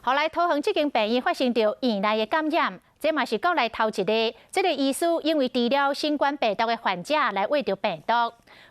后来桃园这间病院发生着院内的感染，这嘛是国内头一例。这个医师因为治疗新冠病毒的患者来喂着病毒。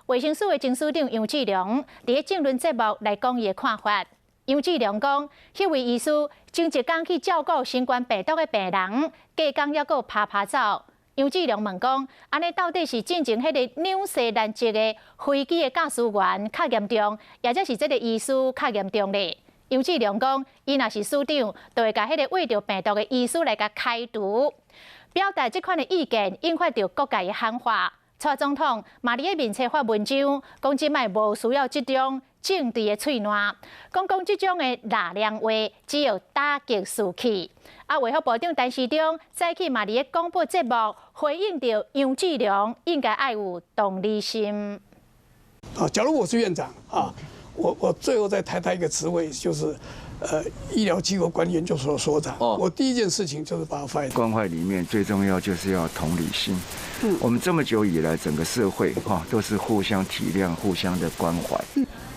卫生署的前署长杨志良伫政论节目来讲伊的看法。杨志良讲，迄位医师前一天去照顾新冠病毒的病人，隔天还佫拍走。杨志良问讲，安尼到底是进前迄个纽西兰籍的飞机的驾驶员较严重，或者是这个医师较严重咧？杨志良讲，伊若是署长，就会甲迄个喂着病毒的医师来甲开除。表达这款的意见，引发着各界的喊话。蔡总统嘛伫个面册发文章，讲即摆无需要即种政治的喙烂，讲即种的热量话，只有打击士气。卫福部长陈时中早起嘛伫个广播节目回应着杨志良，应该爱有同理心。假如我是院长啊。我最后再抬他一个职位，就是医疗机构管理研究所所长。我第一件事情就是把他 fire。关怀里面最重要就是要同理心。我们这么久以来，整个社会都是互相体谅、互相的关怀。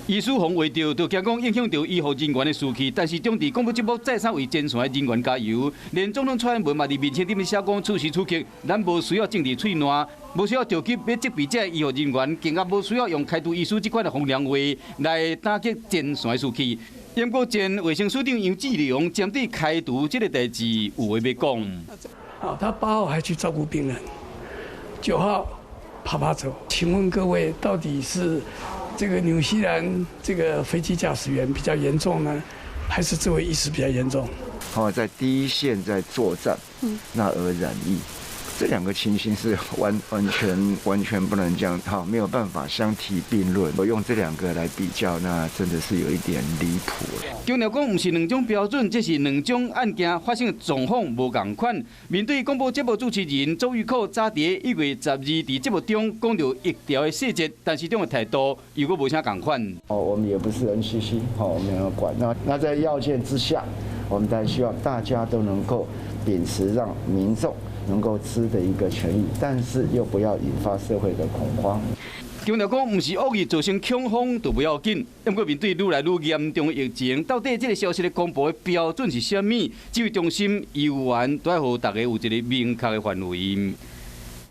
医师防卫着，就惊讲影响到医护人员的士气，但是中伫广播节目再三为前线的人员加油，连总统蔡英文嘛伫面前顶面写讲，处时处刻，咱无需要政治喙烂，无需要着急要责备这医护人员，更加无需要用开除医师这款的风凉话来打击前线的士气。英国前卫生署长杨志良针对开除这个代志有话要讲。他8号还去照顾病人，9号爬走。请问各位，到底是这个纽西兰这个飞机驾驶员比较严重呢，还是这位医师比较严重？在第一线在作战，那而染疫，这两个情形是完全不能这样，没有办法相提并论。我用这两个来比较，那真的是有一点离谱了。强调讲，不是两种标准，这是两种案件发生的状况无同款。面对广播节目主持人周玉蔻早伫1月12日节目中讲到疫调的细节，但是这种态度又阁无啥同款。我们也不是 NCC， 我们要管。那在要件之下，我们当然希望大家都能够秉持让民众能够知的一个权益，但是又不要引发社会的恐慌。强调讲，不是恶意造成恐慌都不要紧。不过面对愈来愈严重的疫情，到底这个消息的公布的标准是啥物？指挥中心、医院都要让大家有一个明确的范围。